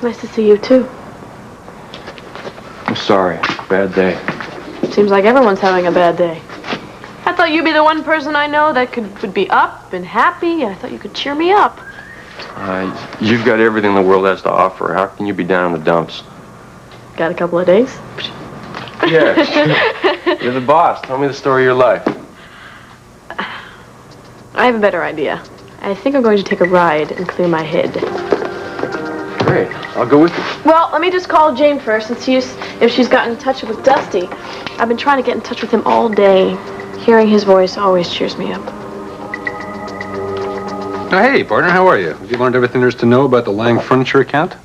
Nice to see you, too. I'm sorry. Bad day. Seems like everyone's having a bad day. I thought you'd be the one person I know that would be up and happy. I thought you could cheer me up. You've got everything the world has to offer. How can you be down in the dumps? Got a couple of days? Yeah, sure. You're the boss. Tell me the story of your life. I have a better idea. I think I'm going to take a ride and clear my head. Great. I'll go with you. Well, let me just call Jane first and see if she's gotten in touch with Dusty. I've been trying to get in touch with him all day. Hearing his voice always cheers me up. Oh, hey, partner, how are you? Have you learned everything there is to know about the Lang furniture account?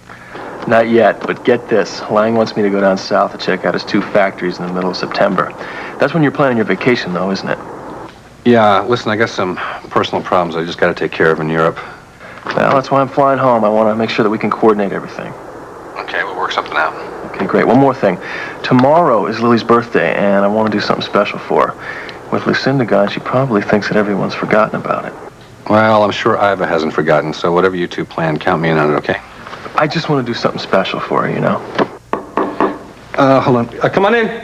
Not yet, but get this. Lang wants me to go down south to check out his 2 factories in the middle of September. That's when you're planning your vacation, though, isn't it? Yeah, listen, I got some personal problems I just got to take care of in Europe. Well, that's why I'm flying home. I want to make sure that we can coordinate everything. Okay, we'll work something out. Okay, great. One more thing. Tomorrow is Lily's birthday, and I want to do something special for her. With Lucinda gone, she probably thinks that everyone's forgotten about it. Well, I'm sure Iva hasn't forgotten, so whatever you two plan, count me in on it, okay? I just want to do something special for her, you know? Hold on. Come on in.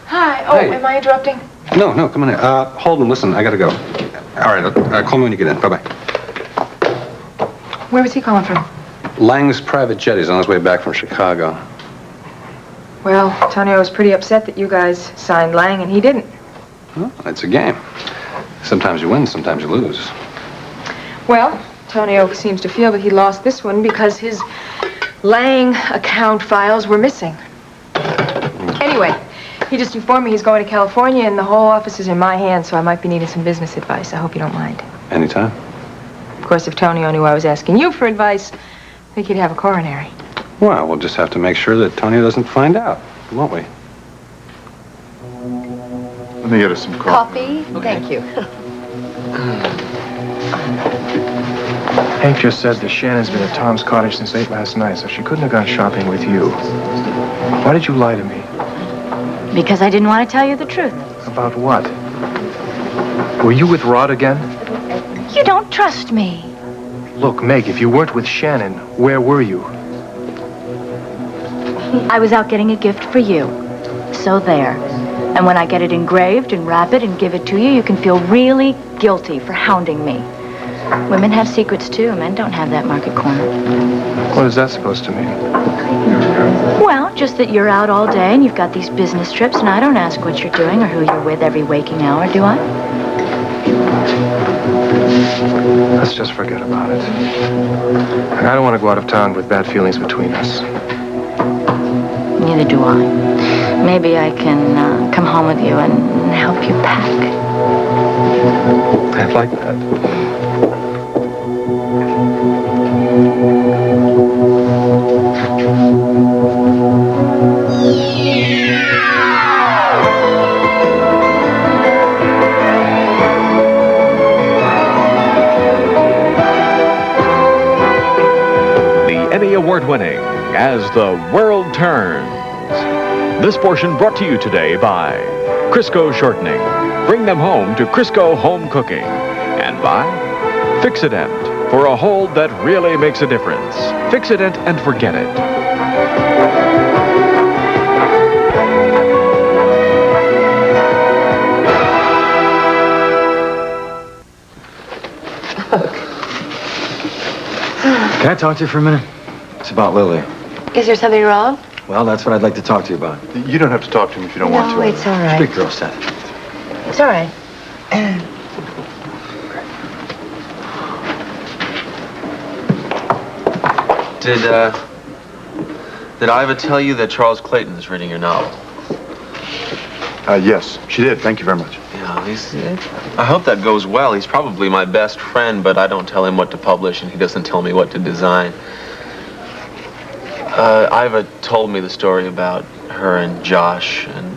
Hi. Oh, Hey. am I interrupting? No, come on in. Holden, listen, I gotta go. All right, call me when you get in. Bye-bye. Where was he calling from? Lang's private jet. He's on his way back from Chicago. Well, Tonio was pretty upset that you guys signed Lang and he didn't. Well, it's a game. Sometimes you win, sometimes you lose. Well, Tonio seems to feel that he lost this one because his Lang account files were missing. Anyway, he just informed me he's going to California and the whole office is in my hands, so I might be needing some business advice. I hope you don't mind. Anytime. Of course, if Tonio knew I was asking you for advice, I think he'd have a coronary. Well, we'll just have to make sure that Tony doesn't find out, won't we? Let me get us some coffee. Coffee? Thank you. Hank just said that Shannon's been at Tom's cottage since 8 last night, so she couldn't have gone shopping with you. Why did you lie to me? Because I didn't want to tell you the truth. About what? Were you with Rod again? You don't trust me. Look, Meg, if you weren't with Shannon, where were you? I was out getting a gift for you. So there. And when I get it engraved and wrap it and give it to you, you can feel really guilty for hounding me. Women have secrets too. Men don't have that market corner. What is that supposed to mean? Well, just that you're out all day and you've got these business trips and I don't ask what you're doing or who you're with every waking hour, do I? Let's just forget about it. And I don't want to go out of town with bad feelings between us. Neither do I. Maybe I can come home with you and help you pack. I'd like that. Emmy Award-winning As the World Turns. This portion brought to you today by Crisco Shortening. Bring them home to Crisco Home Cooking. And by Fixident, for a hold that really makes a difference. Fixident and forget it. Can I talk to you for a minute? It's about Lily. Is there something wrong? Well, that's what I'd like to talk to you about. You don't have to talk to him if you don't want to. No, it's all right. Big girl stuff. It's all right. Did Iva tell you that Charles Clayton is reading your novel? Yes, she did. Thank you very much. Yeah, I hope that goes well. He's probably my best friend, but I don't tell him what to publish, and he doesn't tell me what to design. Iva told me the story about her and Josh, and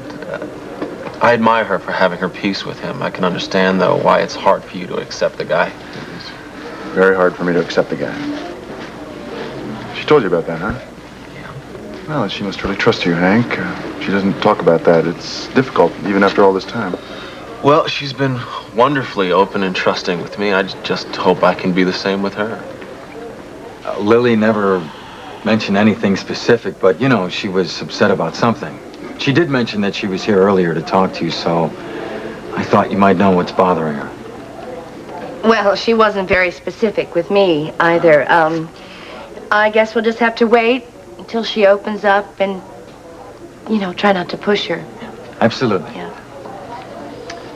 I admire her for having her peace with him. I can understand, though, why it's hard for you to accept the guy. It's very hard for me to accept the guy. She told you about that, huh? Yeah. Well, she must really trust you, Hank. She doesn't talk about that. It's difficult, even after all this time. Well, she's been wonderfully open and trusting with me. I just hope I can be the same with her. Lily never mention anything specific, but, you know, she was upset about something. She did mention that she was here earlier to talk to you, so I thought you might know what's bothering her. Well, she wasn't very specific with me either. I guess we'll just have to wait until she opens up and, you know, try not to push her. Absolutely. Yeah.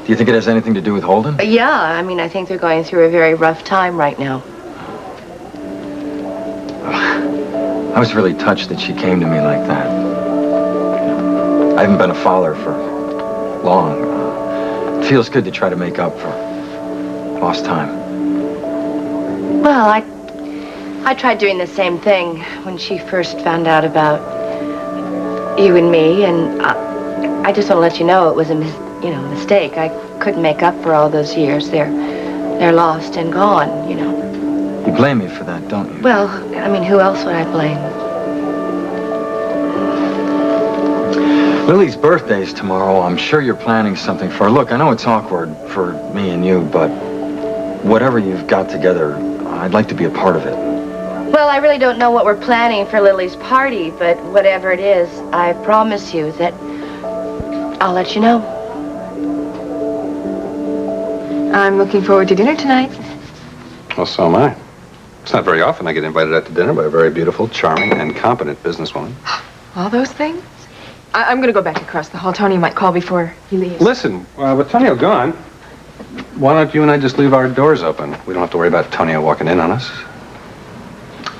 Do you think it has anything to do with Holden? Yeah, I mean, I think they're going through a very rough time right now. I was really touched that she came to me like that. I haven't been a father for long. It feels good to try to make up for lost time. Well, I tried doing the same thing when she first found out about you and me, and I just want to let you know it was a mistake. I couldn't make up for all those years. They're lost and gone, you know. You blame me for that, don't you? Well, I mean, who else would I blame? Lily's birthday's tomorrow. I'm sure you're planning something for her. Look, I know it's awkward for me and you, but whatever you've got together, I'd like to be a part of it. Well, I really don't know what we're planning for Lily's party, but whatever it is, I promise you that I'll let you know. I'm looking forward to dinner tonight. Well, so am I. It's not very often I get invited out to dinner by a very beautiful, charming, and competent businesswoman. All those things? I'm going to go back across the hall. Tony might call before he leaves. Listen, with Tonio gone, why don't you and I just leave our doors open? We don't have to worry about Tonio walking in on us.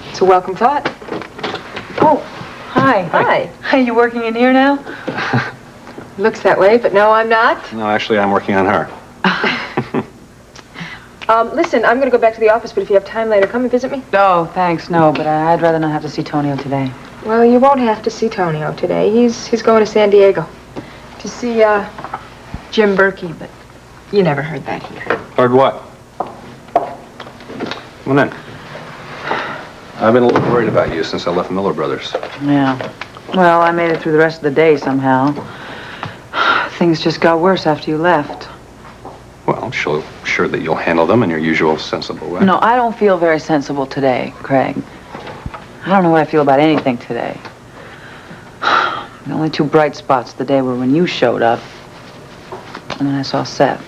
It's a welcome thought. Oh, hi. Hi. Are you working in here now? Looks that way, but no, I'm not. No, actually, I'm working on her. Listen, I'm going to go back to the office, but if you have time later, come and visit me. Oh, thanks, no, but I'd rather not have to see Tonio today. Well, you won't have to see Tonio today. He's going to San Diego to see Jim Berkey, but you never heard that here. Heard what? Come on in. I've been a little worried about you since I left Miller Brothers. Yeah. Well, I made it through the rest of the day somehow. Things just got worse after you left. Well, sure that you'll handle them in your usual sensible way. No, I don't feel very sensible today, Craig. I don't know what I feel about anything today. The only two bright spots of the day were when you showed up, and then I saw Seth.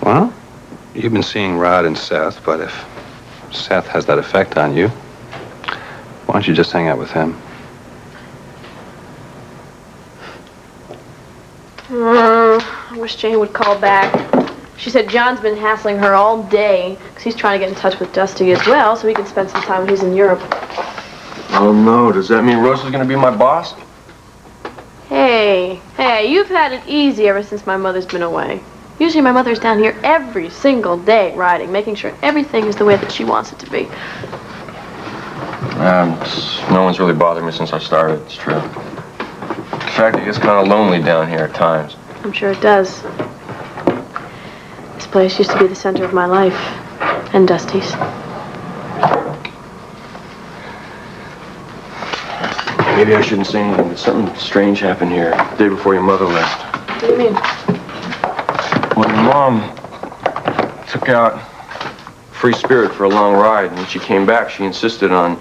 Well, you've been seeing Rod and Seth, but if Seth has that effect on you, why don't you just hang out with him? I wish Jane would call back. She said John's been hassling her all day because he's trying to get in touch with Dusty as well so he can spend some time when he's in Europe. Oh, no. Does that mean Russ is going to be my boss? Hey, you've had it easy ever since my mother's been away. Usually my mother's down here every single day riding, making sure everything is the way that she wants it to be. No one's really bothered me since I started, it's true. In fact, it gets kind of lonely down here at times. I'm sure it does. This place used to be the center of my life, and Dusty's. Maybe I shouldn't say anything, but something strange happened here the day before your mother left. What do you mean? Well, your mom took out Free Spirit for a long ride, and when she came back, she insisted on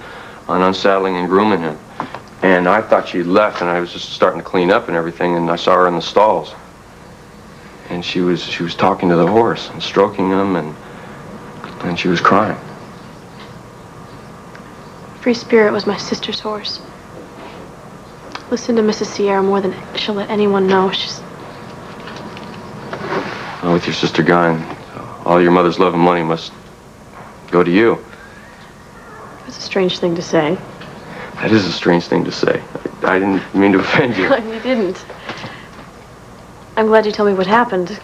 unsaddling and grooming him. And I thought she'd left, and I was just starting to clean up and everything, and I saw her in the stalls. And she was talking to the horse and stroking him, and she was crying. Free Spirit was my sister's horse. Listen to Mrs. Sierra more than she'll let anyone know. She's... Well, with your sister gone, all your mother's love and money must go to you. That's a strange thing to say. That is a strange thing to say. I didn't mean to offend you. You didn't. I'm glad you told me what happened.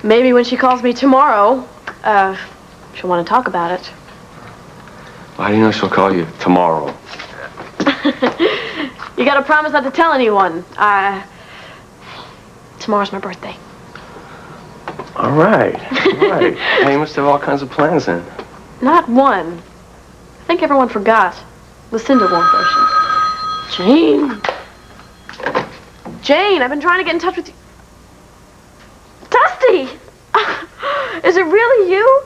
Maybe when she calls me tomorrow, she'll want to talk about it. How do you know she'll call you tomorrow? You gotta promise not to tell anyone. Tomorrow's my birthday. All right. Hey, you must have all kinds of plans then. Not one. I think everyone forgot. Lucinda won't, though. Jane, I've been trying to get in touch with you. Dusty! Is it really you?